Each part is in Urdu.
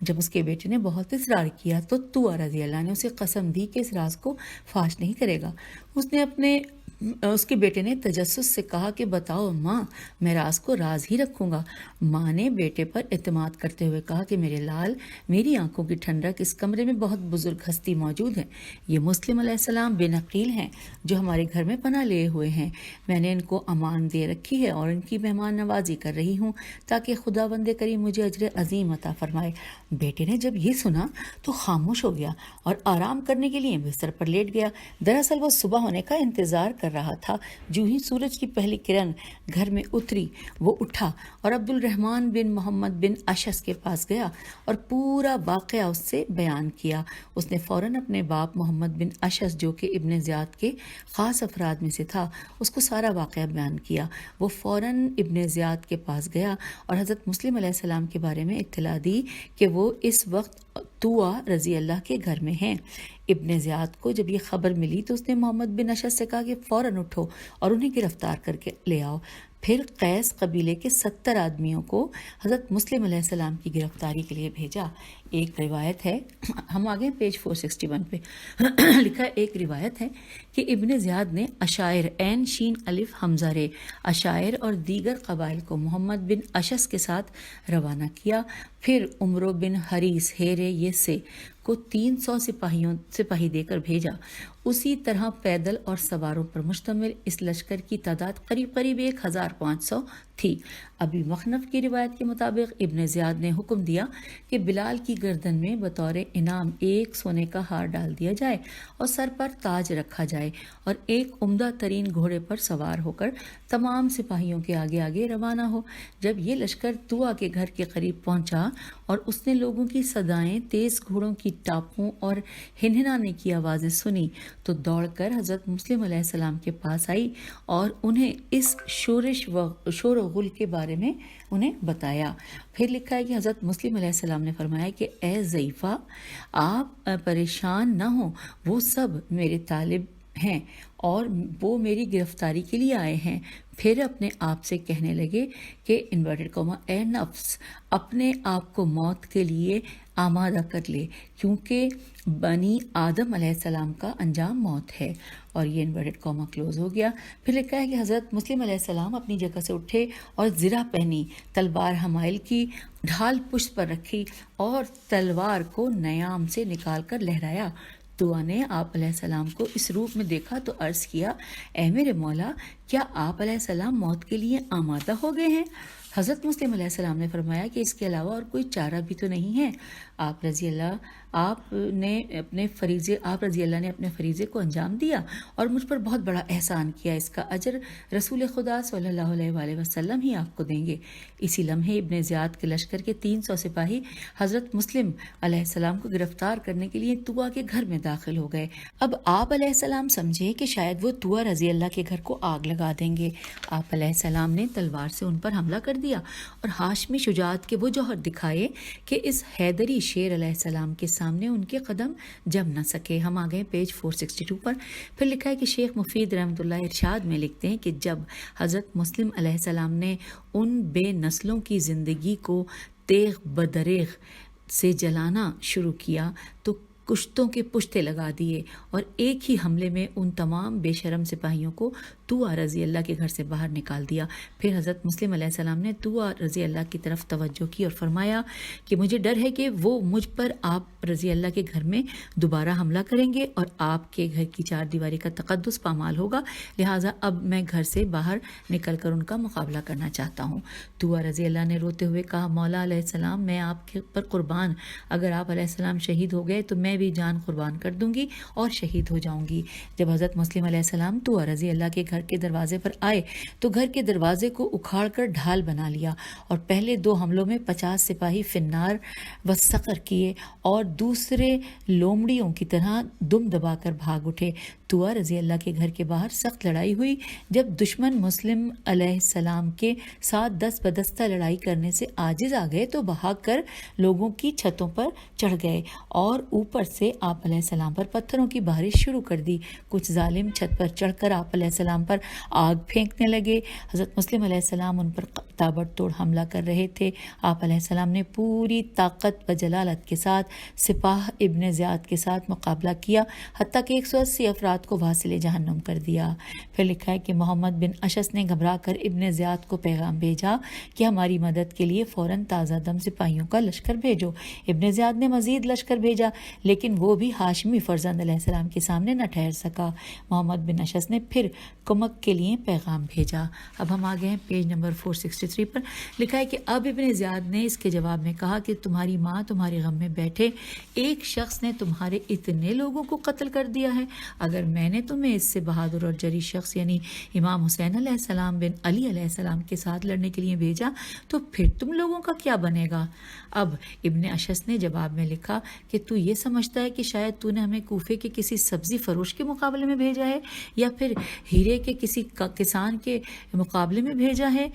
جب اس کے بیٹے نے بہت اصرار کیا تو طوع رضی اللہ نے اسے قسم دی کہ اس راز کو فاش نہیں کرے گا۔ اس کے بیٹے نے تجسس سے کہا کہ بتاؤ ماں، میں راز کو راز ہی رکھوں گا۔ ماں نے بیٹے پر اعتماد کرتے ہوئے کہا کہ میرے لال، میری آنکھوں کی ٹھنڈک، اس کمرے میں بہت بزرگ ہستی موجود ہے۔ یہ مسلم علیہ السلام بن عقیل ہیں جو ہمارے گھر میں پناہ لیے ہوئے ہیں۔ میں نے ان کو امان دے رکھی ہے اور ان کی مہمان نوازی کر رہی ہوں تاکہ خدا بند کریم مجھے اجر عظیم عطا فرمائے۔ بیٹے نے جب یہ سنا تو خاموش ہو گیا اور آرام کرنے کے لیے بستر پر لیٹ گیا۔ دراصل وہ صبح ہونے کا انتظار کر رہا تھا۔ جو ہی سورج کی پہلی کرن گھر میں اتری، وہ اٹھا اور عبد الرحمن بن محمد بن اشعث کے پاس گیا اور پورا واقعہ اس سے بیان کیا۔ اس نے فوراً اپنے باپ محمد بن اشعث جو کہ ابن زیاد کے خاص افراد میں سے تھا، اس کو سارا واقعہ بیان کیا۔ وہ فوراً ابن زیاد کے پاس گیا اور حضرت مسلم علیہ السلام کے بارے میں اطلاع دی کہ وہ اس وقت طوع رضی اللہ کے گھر میں ہیں۔ ابن زیاد کو جب یہ خبر ملی تو اس نے محمد بن اشعث سے کہا کہ فوراً اٹھو اور انہیں گرفتار کر کے لے آؤ۔ پھر قیس قبیلے کے 70 آدمیوں کو حضرت مسلم علیہ السلام کی گرفتاری کے لیے بھیجا۔ ایک روایت ہے، ہم آگے پیج 461 پہ لکھا ہے، ایک روایت ہے کہ ابن زیاد نے عشائر عین شین الف حمزہ رے عشائر اور دیگر قبائل کو محمد بن اشعث کے ساتھ روانہ کیا۔ پھر عمرو بن حریث ہیرے یہ سے کو 300 سپاہی دے کر بھیجا۔ اسی طرح پیدل اور سواروں پر مشتمل اس لشکر کی تعداد قریب 1500 تھی۔ ابی مخنف کی روایت کے مطابق ابن زیاد نے حکم دیا کہ بلال کی گردن میں بطور انعام 1 سونے کا ہار ڈال دیا جائے اور سر پر تاج رکھا جائے اور ایک عمدہ ترین گھوڑے پر سوار ہو کر تمام سپاہیوں کے آگے آگے روانہ ہو۔ جب یہ لشکر طوع کے گھر کے قریب پہنچا اور اس نے لوگوں کی صدائیں، تیز گھوڑوں کی ٹاپوں اور ہنہنانے کی آوازیں سنی تو دوڑ کر حضرت مسلم علیہ السلام کے پاس آئی اور انہیں اس شور و غل کے بارے میں انہیں بتایا۔ پھر لکھا ہے کہ حضرت مسلم علیہ السلام نے فرمایا کہ اے ضعیفہ، آپ پریشان نہ ہوں، وہ سب میرے طالب ہیں اور وہ میری گرفتاری کے لیے آئے ہیں۔ پھر اپنے آپ سے کہنے لگے کہ انورٹڈ کوما اے نفس، اپنے آپ کو موت کے لیے آمادہ کر لے، کیونکہ بنی آدم علیہ السلام کا انجام موت ہے، اور یہ انورٹڈ کوما کلوز ہو گیا۔ پھر لکھا ہے کہ حضرت مسلم علیہ السلام اپنی جگہ سے اٹھے اور زرہ پہنی، تلوار حمائل کی، ڈھال پشت پر رکھی اور تلوار کو نیام سے نکال کر لہرایا۔ طوع نے آپ علیہ السلام کو اس روپ میں دیکھا تو عرض کیا، اے میرے مولا، کیا آپ علیہ السلام موت کے لیے آمادہ ہو گئے ہیں؟ حضرت مسلم علیہ السلام نے فرمایا کہ اس کے علاوہ اور کوئی چارہ بھی تو نہیں ہے۔ آپ رضی اللہ نے اپنے فریضے کو انجام دیا اور مجھ پر بہت بڑا احسان کیا، اس کا اجر رسول خدا صلی اللہ علیہ وآلہ وسلم ہی آپ کو دیں گے۔ اسی لمحے ابن زیاد کے لشکر کے 300 سپاہی حضرت مسلم علیہ السلام کو گرفتار کرنے کے لیے طوع کے گھر میں داخل ہو گئے۔ اب آپ علیہ السلام سمجھے کہ شاید وہ طوع رضی اللہ کے گھر کو آگ لگا دیں گے۔ آپ علیہ السلام نے تلوار سے ان پر حملہ کر دیا اور ہاشمی شجاعت کے وہ جوہر دکھائے کہ اس حیدری شیر علیہ السلام کے سامنے ان کے قدم جم نہ سکے۔ ہم آگئے پیج 462 پر۔ پھر لکھا ہے کہ شیخ مفید رحمۃ اللہ ارشاد میں لکھتے ہیں کہ جب حضرت مسلم علیہ السلام نے ان بے نسلوں کی زندگی کو تیغ بدریغ سے جلانا شروع کیا تو کشتوں کے پشتے لگا دیے اور ایک ہی حملے میں ان تمام بے شرم سپاہیوں کو طوع رضی اللہ کے گھر سے باہر نکال دیا۔ پھر حضرت مسلم علیہ السلام نے طوع رضی اللہ کی طرف توجہ کی اور فرمایا کہ مجھے ڈر ہے کہ وہ مجھ پر آپ رضی اللہ کے گھر میں دوبارہ حملہ کریں گے اور آپ کے گھر کی 4 دیواری کا تقدس پامال ہوگا، لہٰذا اب میں گھر سے باہر نکل کر ان کا مقابلہ کرنا چاہتا ہوں۔ طوع رضی اللہ نے روتے ہوئے کہا، مولا علیہ السلام، میں آپ کے پر قربان، اگر آپ علیہ السلام شہید ہو گئے تو میں بھی جان قربان کر دوں گی اور شہید ہو جاؤں گی۔ جب حضرت مسلم علیہ السلام طوع رضی اللہ کے گھر کے دروازے پر آئے تو گھر کے دروازے کو اکھاڑ کر ڈھال بنا لیا اور پہلے 2 حملوں میں 50 سپاہی فنار و سقر کیے اور دوسرے لومڑیوں کی طرح دم دبا کر بھاگ اٹھے۔ طوع رضی اللہ کے گھر کے باہر سخت لڑائی ہوئی۔ جب دشمن مسلم علیہ السلام کے ساتھ دست بدستہ لڑائی کرنے سے عاجز آ گئے تو بھاگ کر لوگوں کی چھتوں پر چڑھ گئے اور اوپر سے آپ علیہ السلام پر پتھروں کی بارش شروع کر دی. کچھ ظالم چھت پر چڑھ کر آپ علیہ السلام پر آگ پھینکنے لگے. حضرت مسلم علیہ السلام ان پر تابڑ توڑ حملہ کر رہے تھے. آپ علیہ السلام نے پوری طاقت و جلالت کے ساتھ سپاہ ابن زیاد کے ساتھ مقابلہ کیا، حتیٰ کہ 180 افراد کو واصل جہنم کر دیا. پھر لکھا ہے کہ محمد بن اشعث نے گھبرا کر ابن زیاد کو پیغام بھیجا کہ ہماری مدد کے لیے فوراً تازہ دم سپاہیوں کا لشکر بھیجو. ابن زیاد نے مزید لشکر بھیجا، لیکن وہ بھی ہاشمی فرزند علیہ السلام کے سامنے نہ ٹھہر سکا. محمد بن اشعث نے پھر کمک کے لیے پیغام بھیجا. اب ہم آگے ہیں پیج نمبر 463 پر. لکھا ہے کہ اب ابن زیاد نے اس کے جواب میں کہا کہ تمہاری ماں تمہارے غم میں بیٹھے، ایک شخص نے تمہارے اتنے لوگوں کو قتل کر دیا ہے. اگر میں نے تمہیں اس سے بہادر اور جری شخص یعنی امام حسین علیہ السلام بن علی علیہ السلام کے ساتھ لڑنے کے لیے بھیجا تو پھر تم لوگوں کا کیا بنے گا؟ اب ابن اشعث نے جواب میں لکھا کہ تو یہ سمجھتا ہے کہ شاید تو نے ہمیں کوفے کے کسی سبزی فروش کے مقابلے میں بھیجا ہے یا پھر ہیرے کے کسی کسان کے مقابلے میں بھیجا ہے.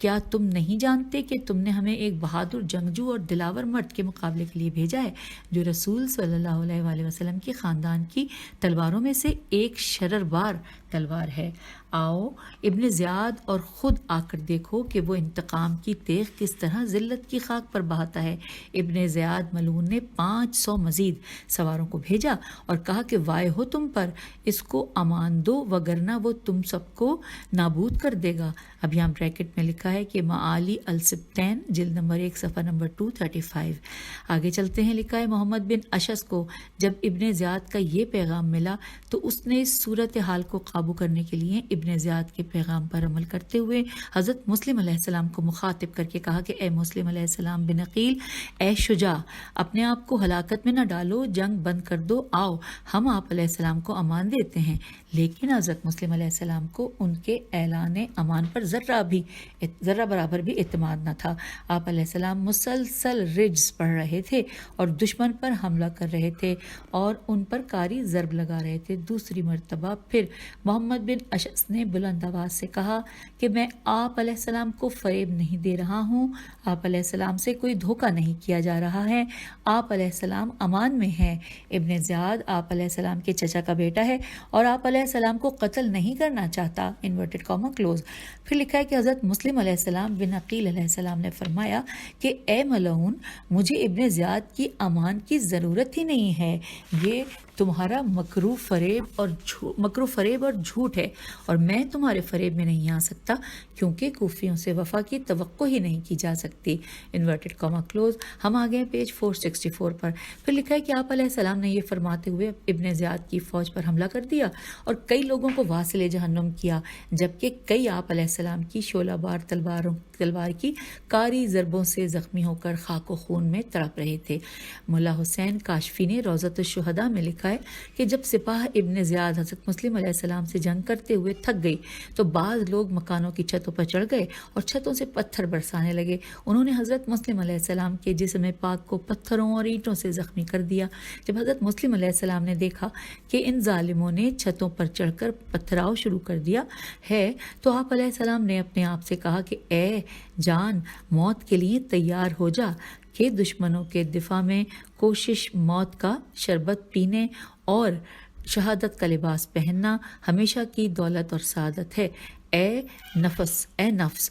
کیا تم نہیں جانتے کہ تم نے ہمیں ایک بہادر جنگجو اور دلاور مرد کے مقابلے کے لیے بھیجا ہے جو رسول صلی اللہ علیہ وآلہ وسلم کے خاندان کی تلواروں میں سے ایک شرربار تلوار ہے. آؤ ابن زیاد اور خود آ کر دیکھو کہ وہ انتقام کی تیغ کس طرح ذلت کی خاک پر بہاتا ہے. ابن زیاد ملعون نے 500 مزید سواروں کو بھیجا اور کہا کہ وائے ہو تم پر، اس کو امان دو وگرنہ وہ تم سب کو نابود کر دے گا. اب یہاں بریکٹ میں لکھا ہے کہ معالی السبتین جلد نمبر 1 صفحہ نمبر 235. آگے چلتے ہیں. لکھا ہے محمد بن اشعث کو جب ابن زیاد کا یہ پیغام ملا تو اس نے اس صورتحال کو قابو کرنے کے لیے ابن زیاد کے پیغام پر عمل کرتے ہوئے حضرت مسلم علیہ السلام کو مخاطب کر کے کہا کہ اے مسلم علیہ السلام بن عقیل، اے شجاع، اپنے آپ کو ہلاکت میں نہ ڈالو، جنگ بند کر دو، آؤ ہم آپ علیہ السلام کو امان دیتے ہیں. لیکن حضرت مسلم علیہ السلام کو ان کے اعلان امان پر ذرہ برابر بھی اعتماد نہ تھا. آپ علیہ السلام مسلسل رجز پڑھ رہے تھے اور دشمن پر حملہ کر رہے تھے اور ان پر کاری ضرب لگا رہے تھے. دوسری مرتبہ پھر محمد بن اشعث نے بلند آواز سے کہا کہ میں آپ علیہ السلام کو فریب نہیں دے رہا ہوں، آپ علیہ السلام سے کوئی دھوکہ نہیں کیا جا رہا ہے، آپ علیہ السلام امان میں ہیں. ابن زیاد آپ علیہ السلام کے چچا کا بیٹا ہے اور آپ علیہ السلام کو قتل نہیں کرنا چاہتا. Inverted comma close. پھر لکھا ہے کہ حضرت مسلم علیہ السلام بن عقیل علیہ السلام نے فرمایا کہ اے ملعون، مجھے ابن زیاد کی امان کی ضرورت ہی نہیں ہے، یہ تمہارا مکرو فریب اور جھوٹ ہے اور میں تمہارے فریب میں نہیں آ سکتا کیونکہ کوفیوں سے وفا کی توقع ہی نہیں کی جا سکتی. Inverted comma close. ہم آ گئے پیج 464 پر. پھر لکھا ہے کہ آپ علیہ السلام نے یہ فرماتے ہوئے ابن زیاد کی فوج پر حملہ کر دیا اور کئی لوگوں کو واصل جہنم کیا، جبکہ کئی آپ علیہ السلام کی شعلہ بار تلوار کی کاری ضربوں سے زخمی ہو کر خاک و خون میں تڑپ رہے تھے. ملا حسین کاشفی نے روضۃ الشہداء میں لکھا ہے کہ جب سپاہ ابن زیاد حضرت مسلم علیہ السلام سے جنگ کرتے ہوئے تھک گئی تو بعض لوگ مکانوں کی چھتوں پر چڑھ گئے اور چھتوں سے پتھر برسانے لگے. انہوں نے حضرت مسلم علیہ السلام کے جسم پاک کو پتھروں اور اینٹوں سے زخمی کر دیا. جب حضرت مسلم علیہ السلام نے دیکھا کہ ان ظالموں نے چھتوں پر چڑھ کر پتھراؤ شروع کر دیا ہے تو آپ علیہ السلام نے اپنے آپ سے کہا کہ اے جان، موت کے لیے تیار ہو جا کہ دشمنوں کے دفاع میں کوشش موت کا شربت پینے اور شہادت کا لباس پہننا ہمیشہ کی دولت اور سعادت ہے. اے نفس،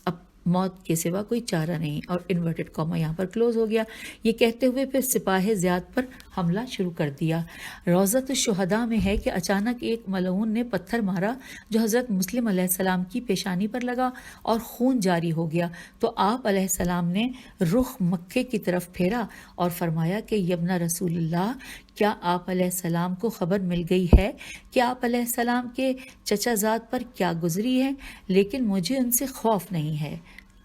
اب موت کے سوا کوئی چارہ نہیں. اور انورٹڈ کاما یہاں پر کلوز ہو گیا. یہ کہتے ہوئے پھر سپاہ زیاد پر حملہ شروع کر دیا. روضۃ الشہداء میں ہے کہ اچانک ایک ملعون نے پتھر مارا جو حضرت مسلم علیہ السلام کی پیشانی پر لگا اور خون جاری ہو گیا تو آپ علیہ السلام نے رخ مکے کی طرف پھیرا اور فرمایا کہ یبن رسول اللہ، کیا آپ علیہ السلام کو خبر مل گئی ہے کہ آپ علیہ السلام کے چچا زاد پر کیا گزری ہے؟ لیکن مجھے ان سے خوف نہیں ہے.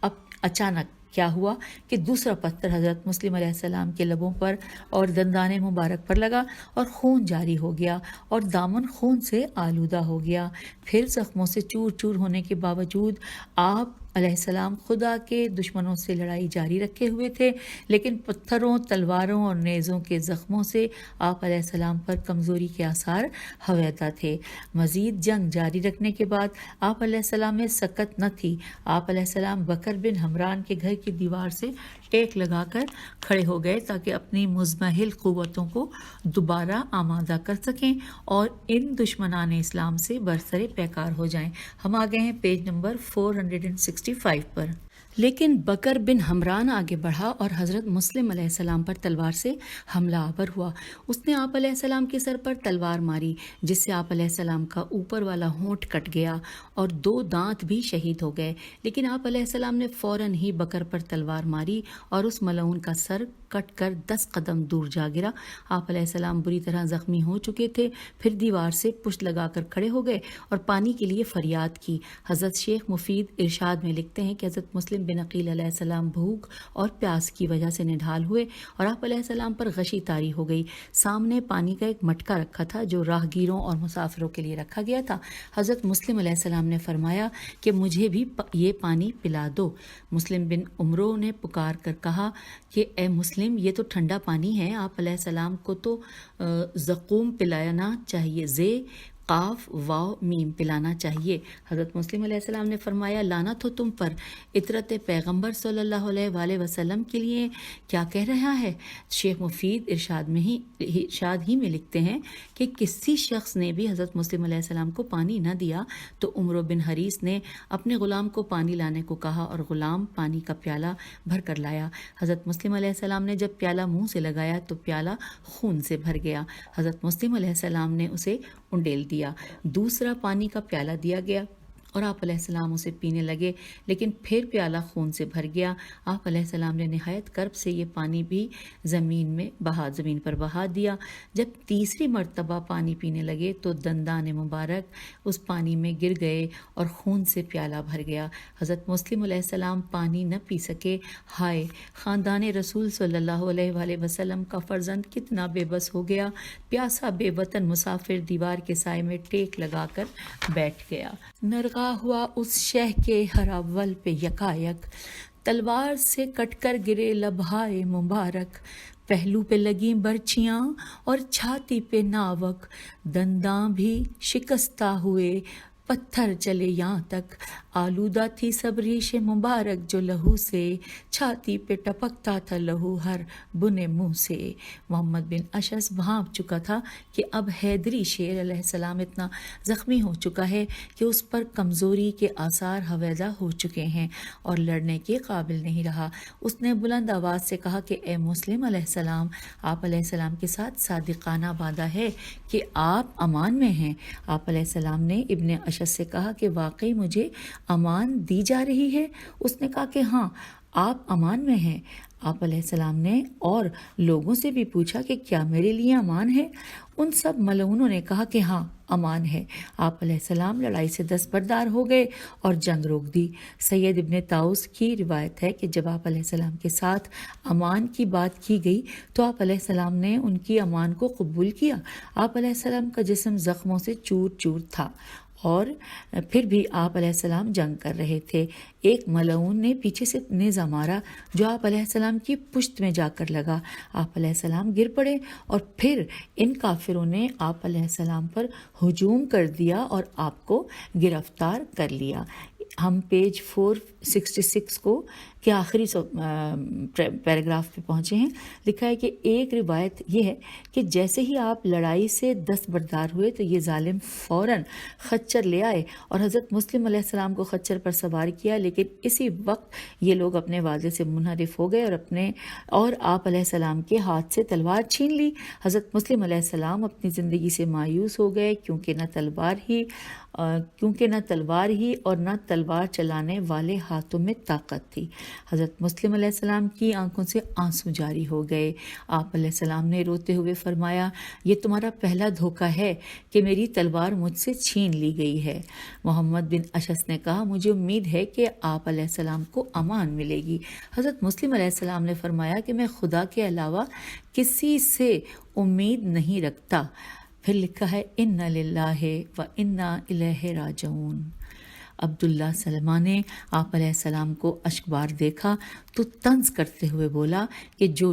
اب اچانک کیا ہوا کہ دوسرا پتھر حضرت مسلم علیہ السلام کے لبوں پر اور دندان مبارک پر لگا اور خون جاری ہو گیا اور دامن خون سے آلودہ ہو گیا. پھر زخموں سے چور چور ہونے کے باوجود آپ علیہ السلام خدا کے دشمنوں سے لڑائی جاری رکھے ہوئے تھے، لیکن پتھروں، تلواروں اور نیزوں کے زخموں سے آپ علیہ السلام پر کمزوری کے آثار ہویدہ تھے. مزید جنگ جاری رکھنے کے بعد آپ علیہ السلام میں سکت نہ تھی. آپ علیہ السلام بکر بن حمران کے گھر کی دیوار سے ٹیک لگا کر کھڑے ہو گئے تاکہ اپنی مزمحل قوتوں کو دوبارہ آمادہ کر سکیں اور ان دشمنان اسلام سے برسر پیکار ہو جائیں۔ ہم آ گئے ہیں پیج نمبر 465 پر۔ لیکن بکر بن حمران آگے بڑھا اور حضرت مسلم علیہ السلام پر تلوار سے حملہ آور ہوا۔ اس نے آپ علیہ السلام کے سر پر تلوار ماری جس سے آپ علیہ السلام کا اوپر والا ہونٹ کٹ گیا اور 2 دانت بھی شہید ہو گئے، لیکن آپ علیہ السلام نے فوراً ہی بکر پر تلوار ماری اور اس ملعون کا سر کٹ کر 10 قدم دور جا گرا۔ آپ علیہ السلام بری طرح زخمی ہو چکے تھے، پھر دیوار سے پشت لگا کر کھڑے ہو گئے اور پانی کے لیے فریاد کی۔ حضرت شیخ مفید ارشاد میں لکھتے ہیں کہ حضرت مسلم بن عقیل علیہ السلام بھوک اور پیاس کی وجہ سے نڈھال ہوئے اور آپ علیہ السلام پر غشی طاری ہو گئی۔ سامنے پانی کا ایک مٹکا رکھا تھا جو راہگیروں اور مسافروں کے لیے رکھا گیا تھا۔ حضرت مسلم علیہ السلام نے فرمایا کہ مجھے بھی یہ پانی پلا دو۔ مسلم بن عمرو نے پکار کر کہا کہ اے مسلم، یہ تو ٹھنڈا پانی ہے، آپ علیہ السلام کو تو زقوم پلانا چاہیے، زے قاف واو میم پلانا چاہیے۔ حضرت مسلم علیہ السلام نے فرمایا لعنت ہو تم پر، اطرت پیغمبر صلی اللہ علیہ وآلہ وسلم کے لیے کیا کہہ رہا ہے؟ شیخ مفید ارشاد ہی میں لکھتے ہیں کہ کسی شخص نے بھی حضرت مسلم علیہ السلام کو پانی نہ دیا تو عمرو بن حریث نے اپنے غلام کو پانی لانے کو کہا اور غلام پانی کا پیالہ بھر کر لایا۔ حضرت مسلم علیہ السلام نے جب پیالہ منہ سے لگایا تو پیالہ خون سے بھر گیا۔ حضرت مسلم علیہ السلام نے اسے انڈیل دیا۔ دوسرا پانی کا پیالہ دیا گیا اور آپ علیہ السلام اسے پینے لگے، لیکن پھر پیالہ خون سے بھر گیا۔ آپ علیہ السلام نے نہایت کرب سے یہ پانی بھی زمین پر بہا دیا۔ جب تیسری مرتبہ پانی پینے لگے تو دندان مبارک اس پانی میں گر گئے اور خون سے پیالہ بھر گیا۔ حضرت مسلم علیہ السلام پانی نہ پی سکے۔ ہائے، خاندان رسول صلی اللہ علیہ وآلہ وسلم کا فرزند کتنا بے بس ہو گیا۔ پیاسا بے وطن مسافر دیوار کے سائے میں ٹیک لگا کر بیٹھ گیا۔ نرغا ہوا اس شہ کے ہر اول پہ یکایک، تلوار سے کٹ کر گرے لبہائے مبارک، پہلو پہ لگیں برچیاں اور چھاتی پہ ناوک، دنداں بھی شکستہ ہوئے، پتھر چلے یہاں تک، آلودہ تھی سب ریش مبارک جو لہو سے، چھاتی پہ ٹپکتا تھا لہو ہر بنے منہ سے۔ محمد بن اشعث بھانپ چکا تھا کہ اب حیدری شیر علیہ السلام اتنا زخمی ہو چکا ہے کہ اس پر کمزوری کے آثار ہویدا ہو چکے ہیں اور لڑنے کے قابل نہیں رہا۔ اس نے بلند آواز سے کہا کہ اے مسلم علیہ السلام، آپ علیہ السلام کے ساتھ صادقانہ وعدہ ہے کہ آپ امان میں ہیں۔ آپ علیہ السلام نے ابن اشعث سے کہا کہ واقعی مجھے امان دی جا رہی ہے؟ اس نے کہا کہ ہاں، آپ امان میں ہیں۔ آپ علیہ السلام نے اور لوگوں سے بھی پوچھا کہ کیا میرے لیے امان ہے؟ ان سب ملعونوں نے کہا کہ ہاں امان ہے۔ آپ علیہ السلام لڑائی سے دستبردار ہو گئے اور جنگ روک دی۔ سید ابن طاؤس کی روایت ہے کہ جب آپ علیہ السلام کے ساتھ امان کی بات کی گئی تو آپ علیہ السلام نے ان کی امان کو قبول کیا۔ آپ علیہ السلام کا جسم زخموں سے چور چور تھا اور پھر بھی آپ علیہ السلام جنگ کر رہے تھے۔ ایک ملعون نے پیچھے سے نیزہ مارا جو آپ علیہ السلام کی پشت میں جا کر لگا۔ آپ علیہ السلام گر پڑے اور پھر ان کافروں نے آپ علیہ السلام پر ہجوم کر دیا اور آپ کو گرفتار کر لیا۔ ہم پیج 466 کو کے آخری پیراگراف پہ پہنچے ہیں۔ لکھا ہے کہ ایک روایت یہ ہے کہ جیسے ہی آپ لڑائی سے دستبردار ہوئے تو یہ ظالم فوراً خچر لے آئے اور حضرت مسلم علیہ السلام کو خچر پر سوار کیا، لیکن اسی وقت یہ لوگ اپنے وعدے سے منحرف ہو گئے اور آپ علیہ السلام کے ہاتھ سے تلوار چھین لی۔ حضرت مسلم علیہ السلام اپنی زندگی سے مایوس ہو گئے کیونکہ نہ تلوار ہی اور نہ تلوار چلانے والے ہاتھوں میں طاقت تھی۔ حضرت مسلم علیہ السلام کی آنکھوں سے آنسو جاری ہو گئے۔ آپ علیہ السلام نے روتے ہوئے فرمایا، یہ تمہارا پہلا دھوکہ ہے کہ میری تلوار مجھ سے چھین لی گئی ہے۔ محمد بن اشعث نے کہا، مجھے امید ہے کہ آپ علیہ السلام کو امان ملے گی۔ حضرت مسلم علیہ السلام نے فرمایا کہ میں خدا کے علاوہ کسی سے امید نہیں رکھتا۔ پھر لکھا ہے اِنَّ لِلَّهِ وَإِنَّا إِلَيْهِ رَاجِعُونَ۔ عبداللہ سلمہ نے آپ علیہ السلام کو اشکبار دیکھا تو طنز کرتے ہوئے بولا کہ جو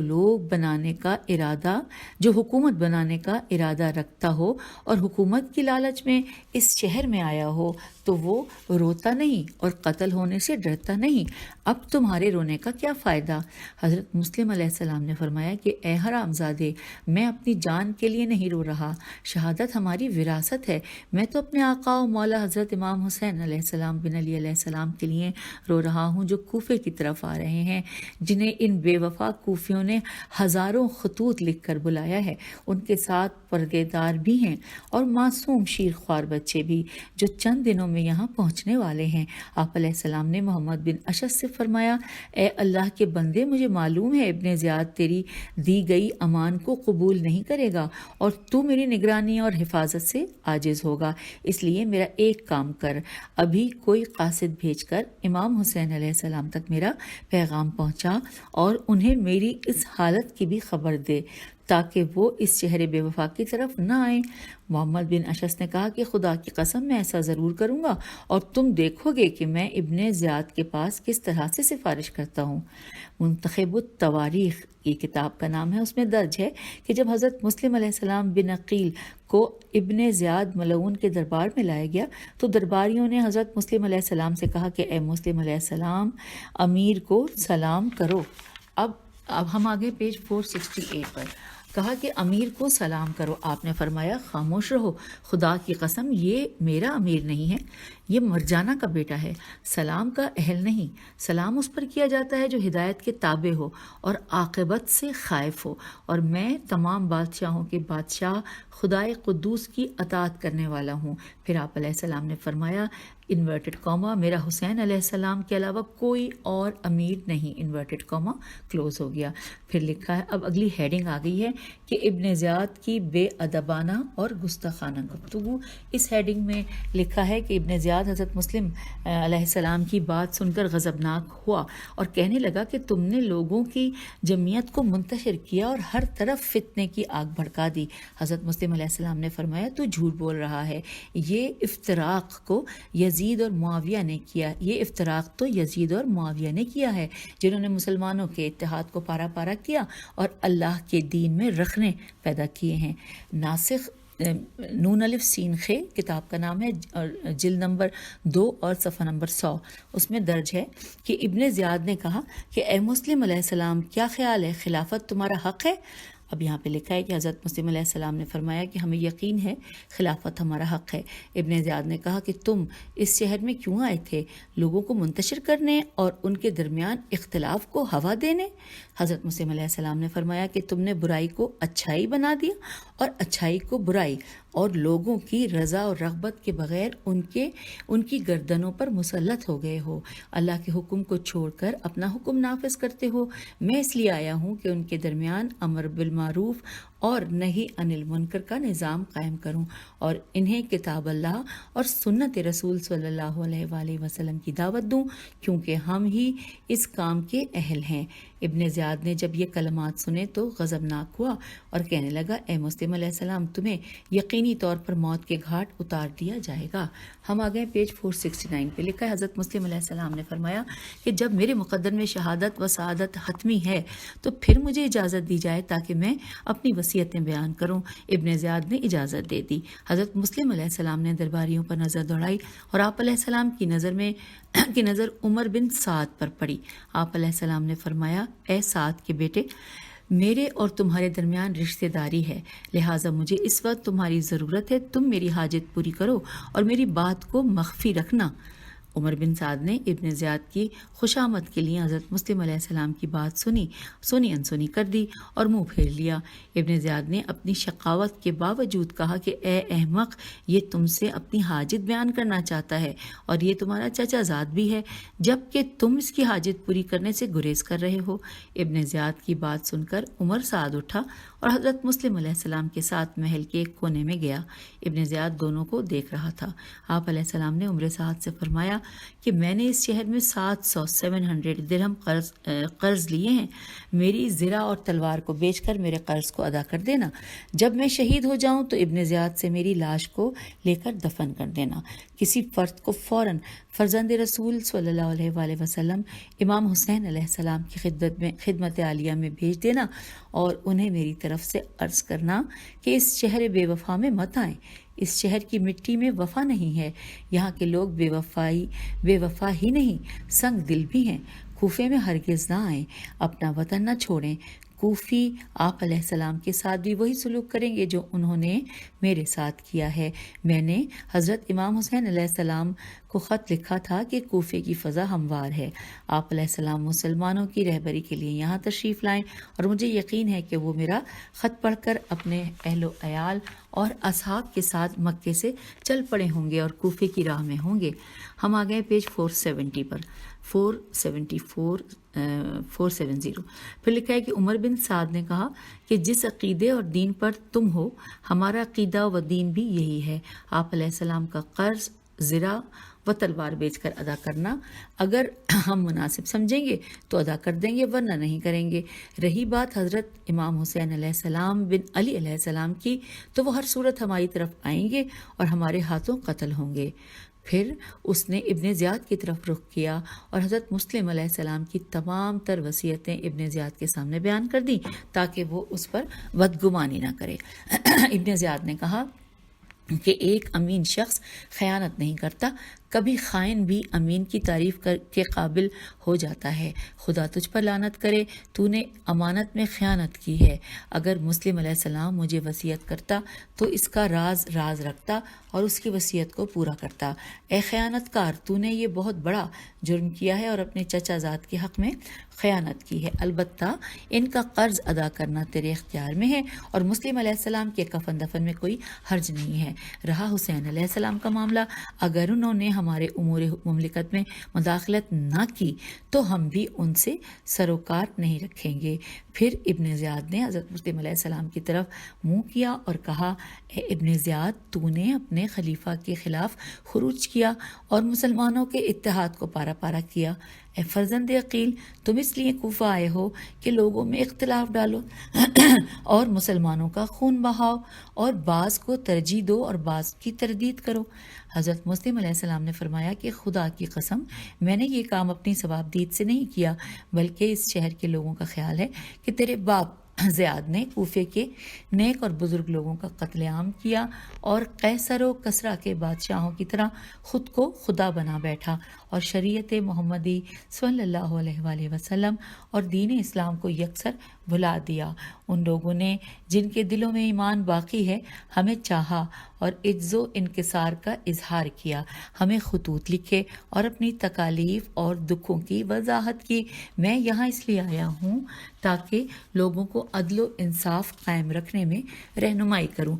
حکومت بنانے کا ارادہ رکھتا ہو اور حکومت کی لالچ میں اس شہر میں آیا ہو تو وہ روتا نہیں اور قتل ہونے سے ڈرتا نہیں. اب تمہارے رونے کا کیا فائدہ؟ حضرت مسلم علیہ السلام نے فرمایا کہ اے حرام زادے، میں اپنی جان کے لیے نہیں رو رہا، شہادت ہماری وراثت ہے. میں تو اپنے آقا و مولا حضرت امام حسین علیہ السلام بن علی علیہ السلام کے لیے رو رہا ہوں جو کوفے کی طرف آ رہے ہیں، جنہیں ان بے وفا کوفیوں نے ہزاروں خطوط لکھ کر بلایا ہے. ان کے ساتھ پردے دار بھی ہیں اور معصوم شیرخوار بچے بھی جو چند دنوں میں یہاں پہنچنے والے ہیں. آپ علیہ السلام نے محمد بن اشعث سے فرمایا، اے اللہ کے بندے، مجھے معلوم ہے ابن زیاد تیری دی گئی امان کو قبول نہیں کرے گا اور تو میری نگرانی اور حفاظت سے عاجز ہوگا، اس لیے میرا ایک کام کر، ابھی کوئی قاصد بھیج کر امام حسین علیہ السلام تک میرا پیغام پہنچا اور انہیں میری اس حالت کی بھی خبر دے تاکہ وہ اس شہر بے وفا کی طرف نہ آئیں. محمد بن اشعث نے کہا کہ خدا کی قسم میں ایسا ضرور کروں گا اور تم دیکھو گے کہ میں ابن زیاد کے پاس کس طرح سے سفارش کرتا ہوں. منتخب التواریخ یہ کتاب کا نام ہے، اس میں درج ہے کہ جب حضرت مسلم علیہ السلام بن عقیل کو ابن زیاد ملعون کے دربار میں لایا گیا تو درباریوں نے حضرت مسلم علیہ السلام سے کہا کہ اے مسلم علیہ السلام، امیر کو سلام کرو. اب ہم آگے پیج 468 پر. کہا کہ امیر کو سلام کرو. آپ نے فرمایا خاموش رہو، خدا کی قسم یہ میرا امیر نہیں ہے، یہ مرجانہ کا بیٹا ہے، سلام کا اہل نہیں. سلام اس پر کیا جاتا ہے جو ہدایت کے تابع ہو اور عاقبت سے خائف ہو، اور میں تمام بادشاہوں کے بادشاہ خدائے قدوس کی اطاعت کرنے والا ہوں. پھر آپ علیہ السلام نے فرمایا انورٹڈ کاما، میرا حسین علیہ السلام کے علاوہ کوئی اور امیر نہیں، انورٹڈ کاما کلوز ہو گیا. پھر لکھا ہے، اب اگلی ہیڈنگ آ گئی ہے کہ ابن زیاد کی بے ادبانہ اور گستاخانہ گفتگو. اس ہیڈنگ میں لکھا ہے کہ ابن زیاد حضرت مسلم علیہ السلام کی بات سن کر غضبناک ہوا اور کہنے لگا کہ تم نے لوگوں کی جمعیت کو منتشر کیا اور ہر طرف فتنے کی آگ بھڑکا دی. حضرت مسلم علیہ السلام نے فرمایا تو جھوٹ بول رہا ہے، یہ افتراق کو یزید اور معاویہ نے کیا، یہ افتراق تو یزید اور معاویہ نے کیا ہے جنہوں نے مسلمانوں کے اتحاد کو پارا پارا کیا اور اللہ کے دین میں رخنے پیدا کیے ہیں. ناسخ نون الف سین خ کتاب کا نام ہے، جلد نمبر 2 اور صفحہ نمبر 100. اس میں درج ہے کہ ابن زیاد نے کہا کہ اے مسلم علیہ السلام، کیا خیال ہے خلافت تمہارا حق ہے؟ اب یہاں پہ لکھا ہے کہ حضرت مسلم علیہ السلام نے فرمایا کہ ہمیں یقین ہے خلافت ہمارا حق ہے. ابن زیاد نے کہا کہ تم اس شہر میں کیوں آئے تھے؟ لوگوں کو منتشر کرنے اور ان کے درمیان اختلاف کو ہوا دینے؟ حضرت مسلم علیہ السلام نے فرمایا کہ تم نے برائی کو اچھائی بنا دیا اور اچھائی کو برائی، اور لوگوں کی رضا اور رغبت کے بغیر ان کی گردنوں پر مسلط ہو گئے ہو. اللہ کے حکم کو چھوڑ کر اپنا حکم نافذ کرتے ہو. میں اس لیے آیا ہوں کہ ان کے درمیان امر بالمعروف اور نہی عن المنکر کا نظام قائم کروں اور انہیں کتاب اللہ اور سنت رسول صلی اللہ علیہ وآلہ وسلم کی دعوت دوں، کیونکہ ہم ہی اس کام کے اہل ہیں. ابن زیاد نے جب یہ کلمات سنے تو غضبناک ہوا اور کہنے لگا اے مسلم علیہ السلام، تمہیں یقینی طور پر موت کے گھاٹ اتار دیا جائے گا. ہم آ گئے پیج 469 پہ. لکھا ہے حضرت مسلم علیہ السلام نے فرمایا کہ جب میرے مقدر میں شہادت و سعادت حتمی ہے تو پھر مجھے اجازت دی جائے تاکہ میں اپنی وصیتیں بیان کروں. ابن زیاد نے اجازت دے دی. حضرت مسلم علیہ السلام نے درباریوں پر نظر دوڑائی اور آپ علیہ السلام کی نظر عمر بن سعد پر پڑی. آپ علیہ السلام نے فرمایا اے سعد کے بیٹے، میرے اور تمہارے درمیان رشتہ داری ہے، لہٰذا مجھے اس وقت تمہاری ضرورت ہے. تم میری حاجت پوری کرو اور میری بات کو مخفی رکھنا. عمر بن سعد نے ابن زیاد کی خوشامد کے لیے حضرت مسلم علیہ السلام کی بات سنی انسنی کر دی اور منہ پھیر لیا. ابن زیاد نے اپنی شقاوت کے باوجود کہا کہ اے احمق، یہ تم سے اپنی حاجت بیان کرنا چاہتا ہے اور یہ تمہارا چچا زاد بھی ہے، جبکہ تم اس کی حاجت پوری کرنے سے گریز کر رہے ہو. ابن زیاد کی بات سن کر عمر سعد اٹھا اور حضرت مسلم علیہ السلام کے ساتھ محل کے ایک کونے میں گیا. ابن زیاد دونوں کو دیکھ رہا تھا. آپ علیہ السلام نے عمر سعد سے فرمایا کہ میں نے اس شہر میں 700 درہم قرض لیے ہیں، میری زرہ اور تلوار کو بیچ کر میرے قرض کو ادا کر دینا، جب میں شہید ہو جاؤں تو ابن زیاد سے میری لاش کو لے کر دفن کر دینا، کسی فرد کو فوراً فرزند رسول صلی اللہ علیہ وآلہ وسلم امام حسین علیہ السلام کی خدمت عالیہ میں بھیج دینا اور انہیں میری طرف سے عرض کرنا کہ اس شہر بے وفا میں مت آئیں، اس شہر کی مٹی میں وفا نہیں ہے، یہاں کے لوگ بے وفا ہی نہیں سنگ دل بھی ہیں، کوفے میں ہرگز نہ آئیں، اپنا وطن نہ چھوڑیں، کوفی آپ علیہ السلام کے ساتھ بھی وہی سلوک کریں گے جو انہوں نے میرے ساتھ کیا ہے۔ میں نے حضرت امام حسین علیہ السلام کو خط لکھا تھا کہ کوفے کی فضا ہموار ہے، آپ علیہ السلام مسلمانوں کی رہبری کے لیے یہاں تشریف لائیں، اور مجھے یقین ہے کہ وہ میرا خط پڑھ کر اپنے اہل و عیال اور اصحاب کے ساتھ مکے سے چل پڑے ہوں گے اور کوفے کی راہ میں ہوں گے۔ ہم آ گئے پیج 470 پر، 470 پھر لکھا ہے کہ عمر بن سعد نے کہا کہ جس عقیدے اور دین پر تم ہو ہمارا عقیدہ و دین بھی یہی ہے، آپ علیہ السلام کا قرض زرہ و تلوار بیچ کر ادا کرنا اگر ہم مناسب سمجھیں گے تو ادا کر دیں گے، ورنہ نہیں کریں گے۔ رہی بات حضرت امام حسین علیہ السلام بن علی علیہ السلام کی تو وہ ہر صورت ہماری طرف آئیں گے اور ہمارے ہاتھوں قتل ہوں گے۔ پھر اس نے ابن زیاد کی طرف رخ کیا اور حضرت مسلم علیہ السلام کی تمام تر وصیتیں ابن زیاد کے سامنے بیان کر دیں تاکہ وہ اس پر بدگمانی نہ کرے۔ ابن زیاد نے کہا کہ ایک امین شخص خیانت نہیں کرتا، کبھی خائن بھی امین کی تعریف کے قابل ہو جاتا ہے، خدا تجھ پر لعنت کرے، تو نے امانت میں خیانت کی ہے۔ اگر مسلم علیہ السلام مجھے وصیت کرتا تو اس کا راز رکھتا اور اس کی وصیت کو پورا کرتا۔ اے خیانت کار، تو نے یہ بہت بڑا جرم کیا ہے اور اپنے چچا زاد کے حق میں خیانت کی ہے، البتہ ان کا قرض ادا کرنا تیرے اختیار میں ہے اور مسلم علیہ السلام کے کفن دفن میں کوئی حرج نہیں ہے۔ رہا حسین علیہ السلام کا معاملہ، اگر انہوں نے ہمارے امور مملکت میں مداخلت نہ کی تو ہم بھی ان سے سروکار نہیں رکھیں گے۔ پھر ابن زیاد نے حضرت مسلم علیہ السلام کی طرف منہ کیا اور کہا، اے ابن زیاد، تو نے اپنے خلیفہ کے خلاف خروج کیا اور مسلمانوں کے اتحاد کو پارا پارا کیا۔ اے فرزند عقیل، تم اس لیے کوفہ آئے ہو کہ لوگوں میں اختلاف ڈالو اور مسلمانوں کا خون بہاؤ اور بعض کو ترجیح دو اور بعض کی تردید کرو۔ حضرت مسلم علیہ السلام نے فرمایا کہ خدا کی قسم، میں نے یہ کام اپنی ثوابدید سے نہیں کیا، بلکہ اس شہر کے لوگوں کا خیال ہے کہ تیرے باپ زیاد نے کوفے کے نیک اور بزرگ لوگوں کا قتل عام کیا اور قیصر و کسریٰ کے بادشاہوں کی طرح خود کو خدا بنا بیٹھا اور شریعت محمدی صلی اللہ علیہ وآلہ وسلم اور دین اسلام کو یکسر بھلا دیا۔ ان لوگوں نے جن کے دلوں میں ایمان باقی ہے ہمیں چاہا اور عجز و انکسار کا اظہار کیا، ہمیں خطوط لکھے اور اپنی تکالیف اور دکھوں کی وضاحت کی۔ میں یہاں اس لیے آیا ہوں تاکہ لوگوں کو عدل و انصاف قائم رکھنے میں رہنمائی کروں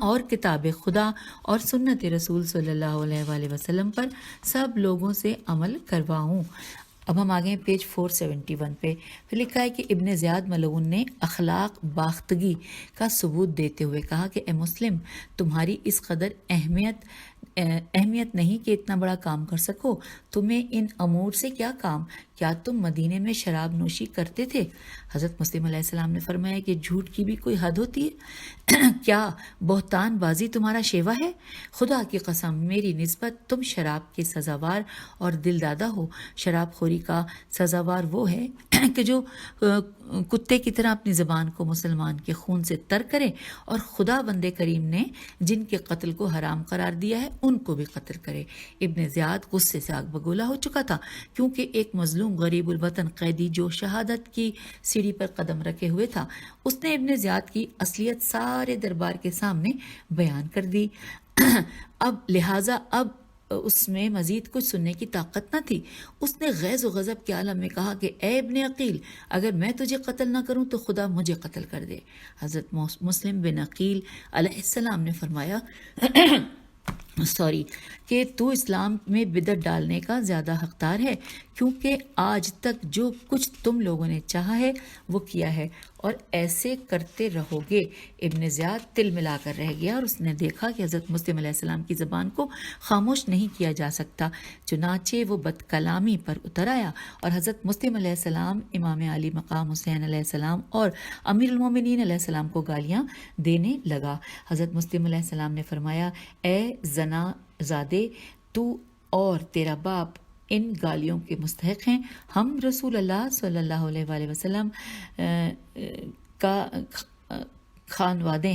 اور کتاب خدا اور سنت رسول صلی اللہ علیہ وآلہ وسلم پر سب لوگوں سے عمل کرواؤں۔ اب ہم آگے ہیں پیج 471 پہ، پھر لکھا ہے کہ ابن زیاد ملعون نے اخلاق باختگی کا ثبوت دیتے ہوئے کہا کہ اے مسلم، تمہاری اس قدر اہمیت نہیں کہ اتنا بڑا کام کر سکو، تمہیں ان امور سے کیا کام؟ کیا تم مدینے میں شراب نوشی کرتے تھے؟ حضرت مسلم علیہ السلام نے فرمایا کہ جھوٹ کی بھی کوئی حد ہوتی ہے؟ کیا بہتان بازی تمہارا شیوا ہے؟ خدا کی قسم، میری نسبت تم شراب کے سزاوار اور دل دادا ہو۔ شراب خوری کا سزاوار وہ ہے کہ جو کتے کی طرح اپنی زبان کو مسلمان کے خون سے تر کرے، اور خدا بند کریم نے جن کے قتل کو حرام قرار دیا ہے ان کو بھی قتل کرے۔ ابن زیاد غصے سے آگ بگولا ہو چکا تھا، کیونکہ ایک مظلوم غریب الوطن قیدی جو شہادت کی سیڑھی پر قدم رکھے ہوئے تھا، اس نے ابن زیاد کی اصلیت سارے دربار کے سامنے بیان کر دی۔ لہٰذا اب اس میں مزید کچھ سننے کی طاقت نہ تھی۔ اس نے غیظ و غضب کے عالم میں کہا کہ اے ابن عقیل، اگر میں تجھے قتل نہ کروں تو خدا مجھے قتل کر دے۔ حضرت مسلم بن عقیل علیہ السلام نے فرمایا کہ تو اسلام میں بدعت ڈالنے کا زیادہ حقدار ہے، کیونکہ آج تک جو کچھ تم لوگوں نے چاہا ہے وہ کیا ہے، اور ایسے کرتے رہو گے۔ ابن زیاد تل ملا کر رہ گیا اور اس نے دیکھا کہ حضرت مسلم علیہ السلام کی زبان کو خاموش نہیں کیا جا سکتا، چنانچہ وہ بد کلامی پر اتر آیا اور حضرت مسلم علیہ السلام، امام علی مقام حسین علیہ السلام اور امیر المومنین علیہ السلام کو گالیاں دینے لگا۔ حضرت مسلم علیہ السلام نے فرمایا، اے زنا زادے، تو اور تیرا باپ ان گالیوں کے مستحق ہیں۔ ہم رسول اللہ صلی اللہ علیہ وآلہ وسلم کا خانوادے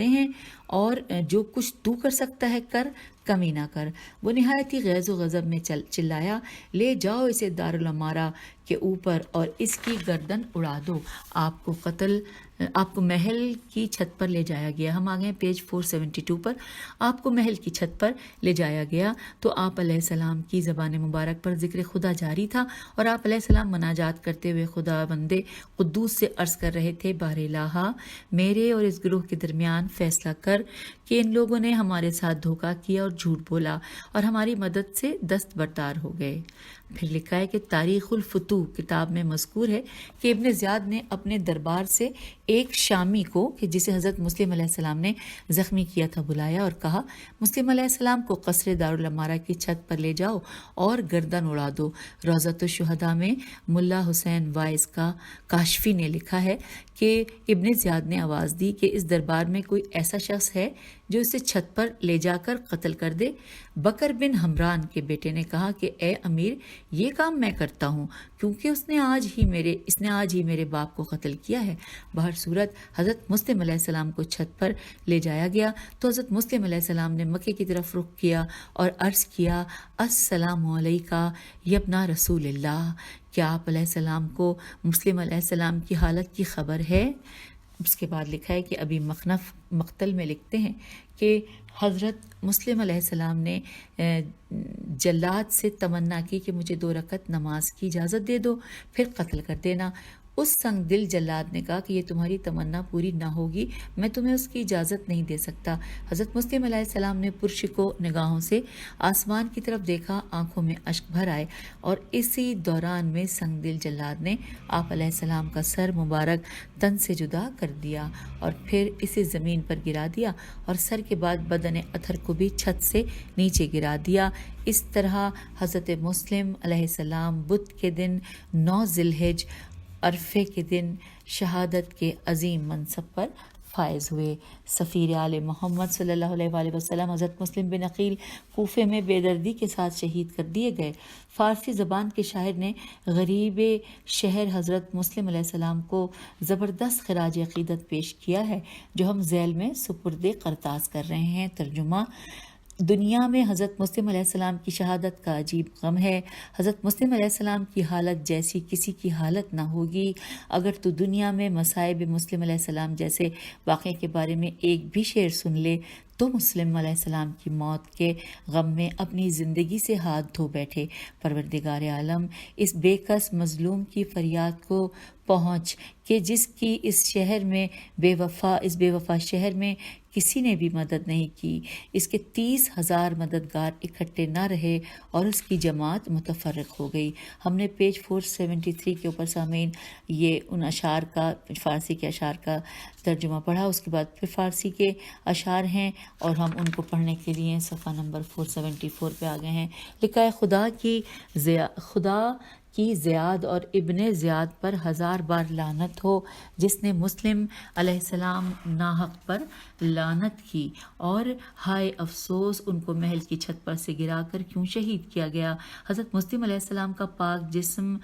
ہیں اور جو کچھ تو کر سکتا ہے کر، کمی نہ کر۔ وہ نہایت ہی غیظ و غضب میں چلایا، لے جاؤ اسے دارالعمارہ کے اوپر اور اس کی گردن اڑا دو۔ آپ کو محل کی چھت پر لے جایا گیا۔ ہم آگئے پیج 472 پر۔ آپ کو محل کی چھت پر لے جایا گیا تو آپ علیہ السلام کی زبان مبارک پر ذکر خدا جاری تھا اور آپ علیہ السلام مناجات کرتے ہوئے خدا بندے قدوس سے عرض کر رہے تھے، بار الہا، میرے اور اس گروہ کے درمیان فیصلہ کر کہ ان لوگوں نے ہمارے ساتھ دھوکہ کیا اور جھوٹ بولا اور ہماری مدد سے دستبردار ہو گئے۔ پھر لکھا ہے کہ تاریخ الفتوح کتاب میں مذکور ہے کہ ابن زیاد نے اپنے دربار سے ایک شامی کو کہ جسے حضرت مسلم علیہ السلام نے زخمی کیا تھا بلایا اور کہا، مسلم علیہ السلام کو قصر دارالعمارہ کی چھت پر لے جاؤ اور گردن اڑا دو۔ روضۃ الشہداء میں ملا حسین وائز کا کاشفی نے لکھا ہے کہ ابن زیاد نے آواز دی کہ اس دربار میں کوئی ایسا شخص ہے جو اسے چھت پر لے جا کر قتل کر دے۔ بکر بن حمران کے بیٹے نے کہا کہ اے امیر، یہ کام میں کرتا ہوں کیونکہ اس نے آج ہی میرے باپ کو قتل کیا ہے۔ بہر صورت حضرت مسلم علیہ السلام کو چھت پر لے جایا گیا تو حضرت مسلم علیہ السلام نے مکے کی طرف رخ کیا اور عرض کیا، السلام علیکہ یبنا رسول اللہ، کیا آپ علیہ السلام کو مسلم علیہ السلام کی حالت کی خبر ہے؟ اس کے بعد لکھا ہے کہ ابھی مخنف مقتل میں لکھتے ہیں کہ حضرت مسلم علیہ السلام نے جلاد سے تمنا کی کہ مجھے 2 رکعت نماز کی اجازت دے دو، پھر قتل کر دینا۔ اس سنگ دل جلاد نے کہا کہ یہ تمہاری تمنا پوری نہ ہوگی، میں تمہیں اس کی اجازت نہیں دے سکتا۔ حضرت مسلم علیہ السلام نے پرشکو نگاہوں سے آسمان کی طرف دیکھا، آنکھوں میں اشک بھر آئے اور اسی دوران میں سنگ دل جلاد نے آپ علیہ السلام کا سر مبارک تن سے جدا کر دیا اور پھر اسے زمین پر گرا دیا اور سر کے بعد بدن اطہر کو بھی چھت سے نیچے گرا دیا۔ اس طرح حضرت مسلم علیہ السلام بدھ کے دن 9 ذی الحجہ عرفے کے دن شہادت کے عظیم منصب پر فائز ہوئے۔ سفیر آل محمد صلی اللہ علیہ وآلہ وسلم حضرت مسلم بن عقیل کوفے میں بے دردی کے ساتھ شہید کر دیے گئے۔ فارسی زبان کے شاعر نے غریب شہر حضرت مسلم علیہ السلام کو زبردست خراج عقیدت پیش کیا ہے جو ہم ذیل میں سپرد قرطاس کر رہے ہیں۔ ترجمہ: دنیا میں حضرت مسلم علیہ السلام کی شہادت کا عجیب غم ہے۔ حضرت مسلم علیہ السلام کی حالت جیسی کسی کی حالت نہ ہوگی۔ اگر تو دنیا میں مصائب مسلم علیہ السلام جیسے واقعے کے بارے میں ایک بھی شعر سن لے تو مسلم علیہ السلام کی موت کے غم میں اپنی زندگی سے ہاتھ دھو بیٹھے۔ پروردگار عالم، اس بے کس مظلوم کی فریاد کو پہنچ کہ جس کی اس بے وفا شہر میں کسی نے بھی مدد نہیں کی، اس کے 30,000 مددگار اکٹھے نہ رہے اور اس کی جماعت متفرق ہو گئی۔ ہم نے پیج 473 کے اوپر سامعین یہ ان اشعار کا فارسی کے اشعار کا ترجمہ پڑھا، اس کے بعد پھر فارسی کے اشعار ہیں اور ہم ان کو پڑھنے کے لیے صفحہ نمبر 474 پہ آ گئے ہیں۔ لکھا ہے، خدا کی زیاد اور ابن زیاد پر 1000 بار لعنت ہو، جس نے مسلم علیہ السلام ناحق پر لعنت کی، اور ہائے افسوس ان کو محل کی چھت پر سے گرا کر کیوں شہید کیا گیا۔ حضرت مسلم علیہ السلام کا پاک جسم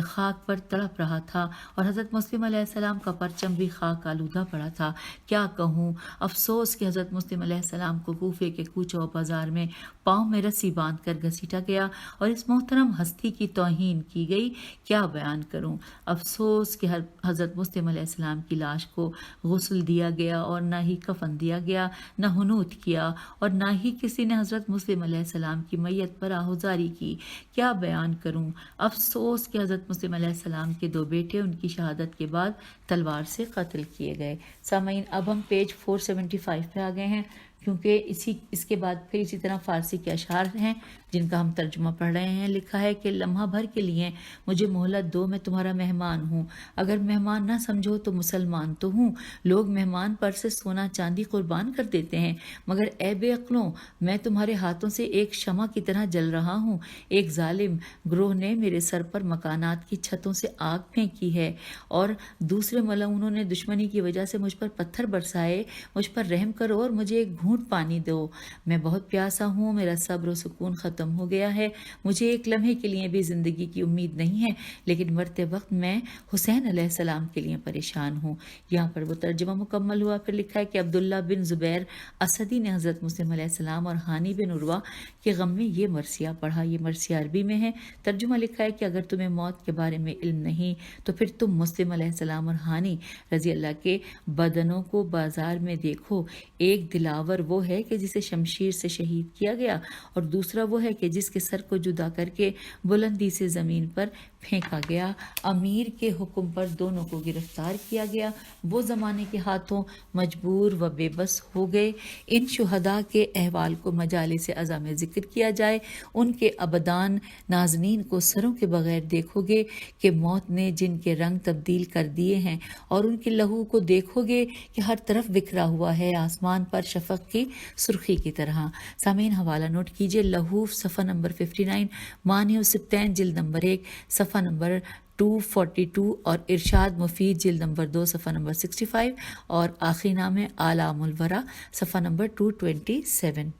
خاک پر تڑپ رہا تھا اور حضرت مسلم علیہ السلام کا پرچم بھی خاک آلودہ پڑا تھا۔ کیا کہوں، افسوس کہ حضرت مسلم علیہ السلام کو کوفے کے کوچوں و بازار میں پاؤں میں رسی باندھ کر گھسیٹا گیا اور اس محترم ہستی کی توہین کی گئی۔ کیا بیان کروں، افسوس کہ حضرت مسلم علیہ السلام کی لاش کو غسل دیا گیا اور نہ ہی کفن دیا گیا، نہ حنوط کیا، اور نہ ہی کسی نے حضرت مسلم علیہ السلام کی میت پر آہوزاری کی۔ کیا بیان کروں، افسوس کہ حضرت مسلم علیہ السلام کے 2 بیٹے ان کی شہادت کے بعد تلوار سے قتل کیے گئے۔ سامعین، اب ہم پیج 475 پہ آ گئے ہیں۔ کیونکہ اس کے بعد پھر اسی طرح فارسی کے اشعار ہیں جن کا ہم ترجمہ پڑھ رہے ہیں. لکھا ہے کہ لمحہ بھر کے لیے مجھے مہلت دو، میں تمہارا مہمان ہوں. اگر مہمان نہ سمجھو تو مسلمان تو ہوں. لوگ مہمان پر سے سونا چاندی قربان کر دیتے ہیں، مگر اے بے عقلوں، میں تمہارے ہاتھوں سے ایک شمع کی طرح جل رہا ہوں. ایک ظالم گروہ نے میرے سر پر مکانات کی چھتوں سے آگ پھینکی ہے اور دوسرے ملعونوں نے دشمنی کی وجہ سے مجھ پر پتھر برسائے. مجھ پر رحم کرو اور مجھے ایک گھونٹ پانی دو. میں بہت پیاسا ہوں، میرا صبر و سکون ختم ہو گیا ہے. مجھے ایک لمحے کے لیے بھی زندگی کی امید نہیں ہے، لیکن مرتے وقت میں حسین علیہ السلام کے لیے پریشان ہوں. یہاں پر وہ ترجمہ مکمل ہوا. پھر لکھا ہے کہ عبداللہ بن زبیر اسدی نے حضرت مسلم علیہ السلام اور ہانی بن عروہ کے غم میں یہ مرثیہ پڑھا. یہ مرثیہ عربی میں ہے. ترجمہ لکھا ہے کہ اگر تمہیں موت کے بارے میں علم نہیں تو پھر تم مسلم علیہ السلام اور ہانی رضی اللہ کے بدنوں کو بازار میں دیکھو. ایک دلاور وہ ہے کہ جسے شمشیر سے شہید کیا گیا، اور دوسرا وہ ہے کہ جس کے سر کو جدا کر کے بلندی سے زمین پر پھینکا گیا. امیر کے حکم پر دونوں کو گرفتار کیا گیا. وہ زمانے کے ہاتھوں مجبور و بے بس ہو گئے. ان شہداء کے احوال کو مجالس اعضاء میں ذکر کیا جائے. ان کے ابدان ناظرین کو سروں کے بغیر دیکھو گے کہ موت نے جن کے رنگ تبدیل کر دیے ہیں، اور ان کے لہو کو دیکھو گے کہ ہر طرف بکھرا ہوا ہے آسمان پر شفق کی سرخی کی طرح. سامعین حوالہ نوٹ کیجئے. لہوف صفحہ نمبر 59، معنی السبطین جلد نمبر 1 صفحہ نمبر 242، اور ارشاد مفید جلد نمبر 2 صفحہ نمبر 65، اور آخری نام ہے اعلام الورا صفحہ نمبر 227.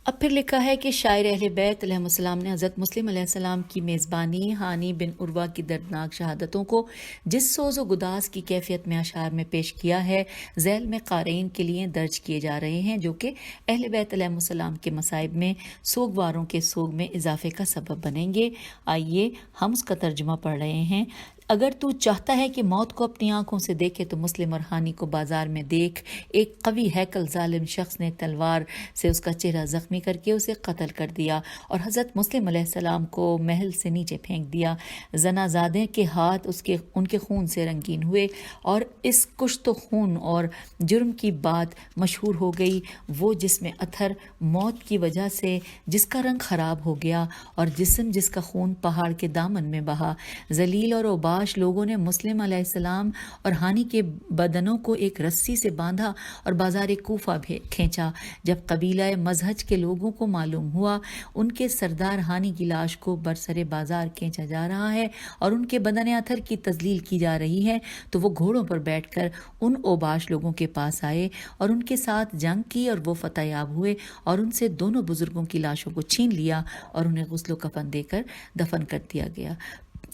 اب پھر لکھا ہے کہ شاعر اہل بیت علیہ السلام نے حضرت مسلم علیہ السلام کی میزبانی ہانی بن عروہ کی دردناک شہادتوں کو جس سوز و گداز کی کیفیت میں اشعار میں پیش کیا ہے، ذیل میں قارئین کے لیے درج کیے جا رہے ہیں، جو کہ اہل بیت علیہ السلام کے مصائب میں سوگواروں کے سوگ میں اضافے کا سبب بنیں گے. آئیے ہم اس کا ترجمہ پڑھ رہے ہیں. اگر تو چاہتا ہے کہ موت کو اپنی آنکھوں سے دیکھے تو مسلم اور ہانی کو بازار میں دیکھ. ایک قوی ہیکل ظالم شخص نے تلوار سے اس کا چہرہ زخمی کر کے اسے قتل کر دیا اور حضرت مسلم علیہ السلام کو محل سے نیچے پھینک دیا. زنازادے کے ہاتھ ان کے خون سے رنگین ہوئے اور اس کشت و خون اور جرم کی بات مشہور ہو گئی. وہ جس میں اتھر موت کی وجہ سے جس کا رنگ خراب ہو گیا اور جسم جس کا خون پہاڑ کے دامن میں بہا. ذلیل اور اوباش لوگوں نے مسلم علیہ السلام اور ہانی کے بدنوں کو ایک رسی سے باندھا اور بازار کوفہ کھینچا. جب قبیلہ مزہج کے لوگوں کو معلوم ہوا ان کے سردار ہانی کی لاش کو برسر بازار کھینچا جا رہا ہے اور ان کے بدن اتھر کی تذلیل کی جا رہی ہے، تو وہ گھوڑوں پر بیٹھ کر ان اوباش لوگوں کے پاس آئے اور ان کے ساتھ جنگ کی، اور وہ فتح یاب ہوئے اور ان سے دونوں بزرگوں کی لاشوں کو چھین لیا اور انہیں غسل و کفن دے کر دفن کر دیا گیا.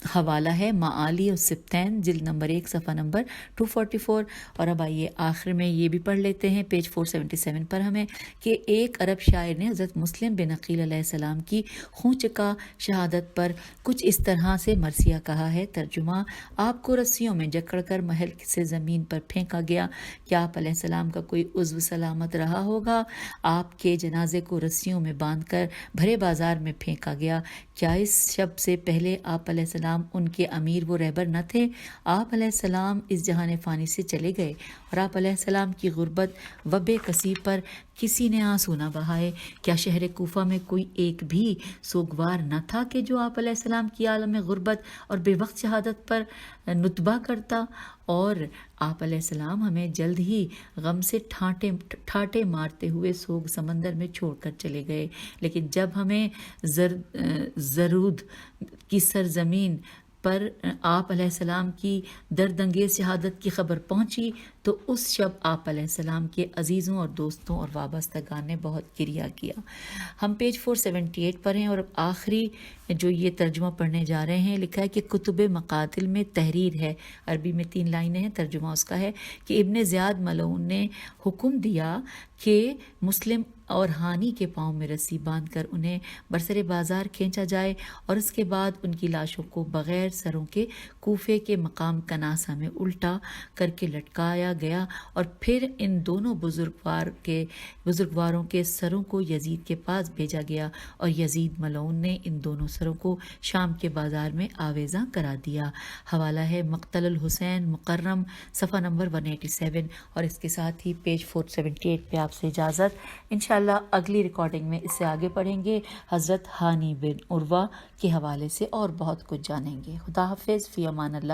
حوالہ ہے معالی السبطین جلد نمبر 1 صفحہ نمبر 244. اور اب آئیے آخر میں یہ بھی پڑھ لیتے ہیں پیج 477 پر ہمیں کہ ایک عرب شاعر نے حضرت مسلم بن عقیل علیہ السلام کی خون چکا شہادت پر کچھ اس طرح سے مرثیہ کہا ہے. ترجمہ: آپ کو رسیوں میں جکڑ کر محل سے زمین پر پھینکا گیا. کیا آپ علیہ السلام کا کوئی عضو سلامت رہا ہوگا؟ آپ کے جنازے کو رسیوں میں باندھ کر بھرے بازار میں پھینکا گیا. کیا اس شب سے پہلے آپ علیہ السلام ان کے امیر و رہبر نہ تھے؟ آپ علیہ السلام اس جہان فانی سے چلے گئے اور آپ علیہ السلام کی غربت و بے کسی پر کسی نے آنسو نہ بہائے. کیا شہر کوفہ میں کوئی ایک بھی سوگوار نہ تھا کہ جو آپ علیہ السلام کی عالم غربت اور بے وقت شہادت پر نتبہ کرتا؟ اور آپ علیہ السلام ہمیں جلد ہی غم سے ٹھاٹے مارتے ہوئے سوگ سمندر میں چھوڑ کر چلے گئے. لیکن جب ہمیں زرود کی سرزمین پر آپ علیہ السلام کی دردانگیز شہادت کی خبر پہنچی تو اس شب آپ علیہ السلام کے عزیزوں اور دوستوں اور وابستگان نے بہت گریہ کیا. ہم پیج 478 پر ہیں اور اب آخری جو یہ ترجمہ پڑھنے جا رہے ہیں لکھا ہے کہ کتب مقاتل میں تحریر ہے. عربی میں 3 لائنیں ہیں. ترجمہ اس کا ہے کہ ابن زیاد ملعون نے حکم دیا کہ مسلم اور ہانی کے پاؤں میں رسی باندھ کر انہیں برسر بازار کھینچا جائے اور اس کے بعد ان کی لاشوں کو بغیر سروں کے کوفے کے مقام کناسہ میں الٹا کر کے لٹکایا گیا اور پھر ان دونوں بزرگواروں کے سروں کو یزید کے پاس بھیجا گیا اور یزید ملعون نے ان دونوں سروں کو شام کے بازار میں آویزاں کرا دیا. حوالہ ہے مقتل الحسین مکرم صفحہ نمبر 187. اور اس کے ساتھ ہی پیج 478 پہ آپ سے اجازت. انشاءاللہ انشاءاللہ اگلی ریکارڈنگ میں اس سے آگے پڑھیں گے، حضرت ہانی بن عروہ کے حوالے سے اور بہت کچھ جانیں گے۔ خدا حافظ، فی امان اللہ۔